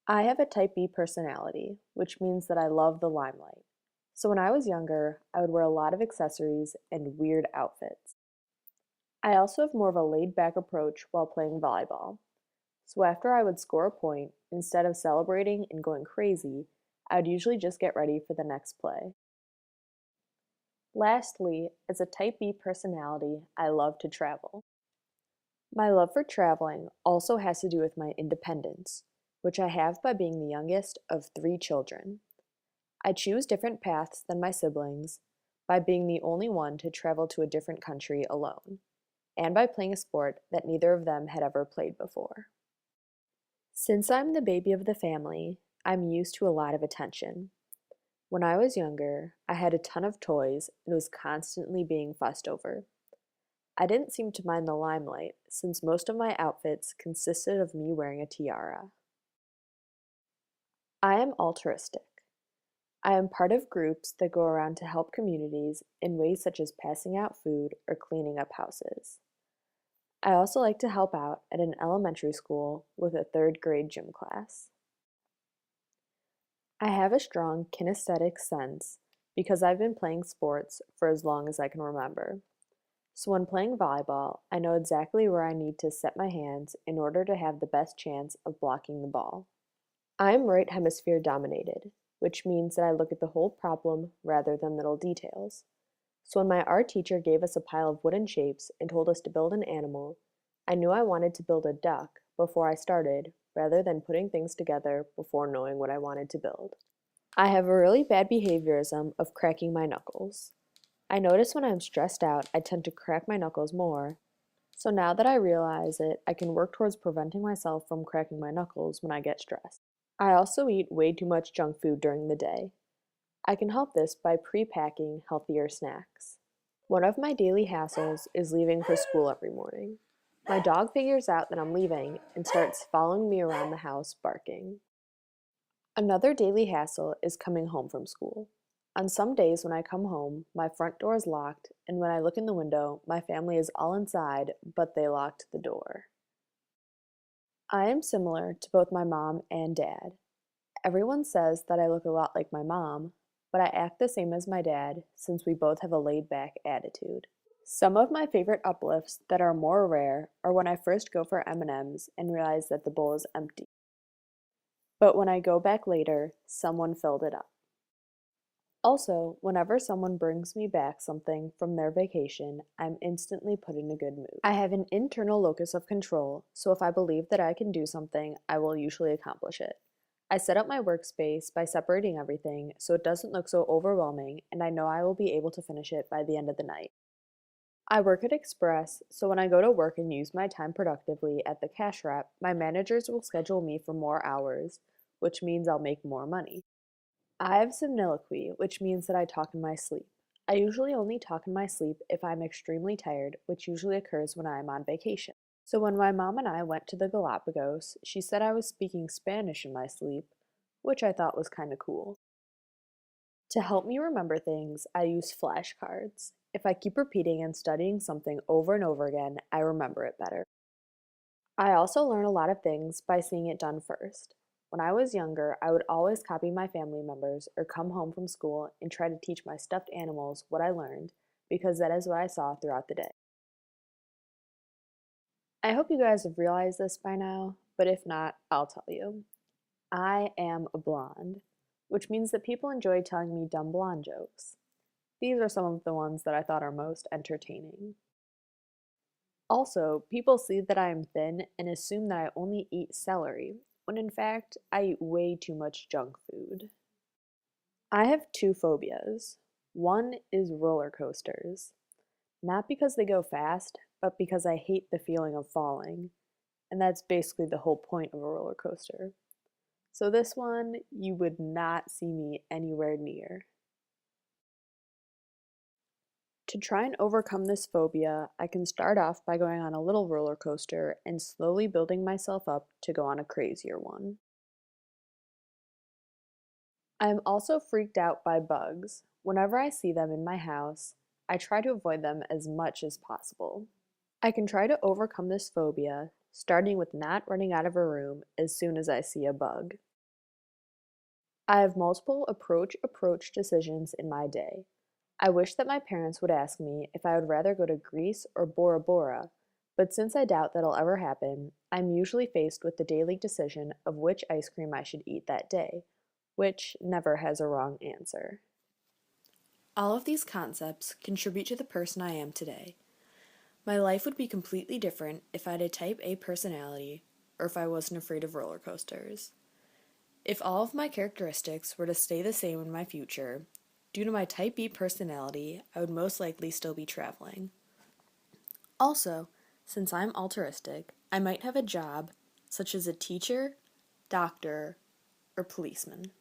I have a type B personality, which means that I love the limelight. So when I was younger, I would wear a lot of accessories and weird outfits. I also have more of a laid back approach while playing volleyball. So after I would score a point, instead of celebrating and going crazy, I would usually just get ready for the next play. Lastly, as a type B personality, I love to travel. My love for traveling also has to do with my independence, which I have by being the youngest of three children. I choose different paths than my siblings by being the only one to travel to a different country alone, and by playing a sport that neither of them had ever played before. Since I'm the baby of the family, I'm used to a lot of attention. When I was younger, I had a ton of toys and was constantly being fussed over. I didn't seem to mind the limelight, since most of my outfits consisted of me wearing a tiara. I am altruistic. I am part of groups that go around to help communities in ways such as passing out food or cleaning up houses. I also like to help out at an elementary school with a third grade gym class. I have a strong kinesthetic sense because I've been playing sports for as long as I can remember. So when playing volleyball, I know exactly where I need to set my hands in order to have the best chance of blocking the ball. I'm right hemisphere dominated, which means that I look at the whole problem rather than little details. So when my art teacher gave us a pile of wooden shapes and told us to build an animal, I knew I wanted to build a duck before I started rather than putting things together before knowing what I wanted to build. I have a really bad behaviorism of cracking my knuckles. I notice when I'm stressed out, I tend to crack my knuckles more. So now that I realize it, I can work towards preventing myself from cracking my knuckles when I get stressed. I also eat way too much junk food during the day. I can help this by pre-packing healthier snacks. One of my daily hassles is leaving for school every morning. My dog figures out that I'm leaving and starts following me around the house barking. Another daily hassle is coming home from school. On some days when I come home, my front door is locked, and when I look in the window, my family is all inside, but they locked the door. I am similar to both my mom and dad. Everyone says that I look a lot like my mom, but I act the same as my dad since we both have a laid back attitude. Some of my favorite uplifts that are more rare are when I first go for M&Ms and realize that the bowl is empty. But when I go back later, someone filled it up. Also, whenever someone brings me back something from their vacation, I'm instantly put in a good mood. I have an internal locus of control, so if I believe that I can do something, I will usually accomplish it. I set up my workspace by separating everything so it doesn't look so overwhelming, and I know I will be able to finish it by the end of the night. I work at Express, so when I go to work and use my time productively at the cash wrap, my managers will schedule me for more hours, which means I'll make more money. I have somniloquy, which means that I talk in my sleep. I usually only talk in my sleep if I'm extremely tired, which usually occurs when I am on vacation. So when my mom and I went to the Galapagos, she said I was speaking Spanish in my sleep, which I thought was kind of cool. To help me remember things, I use flashcards. If I keep repeating and studying something over and over again, I remember it better. I also learn a lot of things by seeing it done first. When I was younger, I would always copy my family members or come home from school and try to teach my stuffed animals what I learned because that is what I saw throughout the day. I hope you guys have realized this by now, but if not, I'll tell you. I am a blonde, which means that people enjoy telling me dumb blonde jokes. These are some of the ones that I thought are most entertaining. Also, people see that I am thin and assume that I only eat celery, when in fact, I eat way too much junk food. I have two phobias. One is roller coasters. Not because they go fast, but because I hate the feeling of falling. And that's basically the whole point of a roller coaster. So this one, you would not see me anywhere near. To try and overcome this phobia, I can start off by going on a little roller coaster and slowly building myself up to go on a crazier one. I am also freaked out by bugs. Whenever I see them in my house, I try to avoid them as much as possible. I can try to overcome this phobia, starting with not running out of a room as soon as I see a bug. I have multiple approach decisions in my day. I wish that my parents would ask me if I would rather go to Greece or Bora Bora, but since I doubt that'll ever happen, I'm usually faced with the daily decision of which ice cream I should eat that day, which never has a wrong answer. All of these concepts contribute to the person I am today. My life would be completely different if I had a type A personality or if I wasn't afraid of roller coasters. If all of my characteristics were to stay the same in my future, due to my type B personality, I would most likely still be traveling. Also, since I'm altruistic, I might have a job such as a teacher, doctor, or policeman.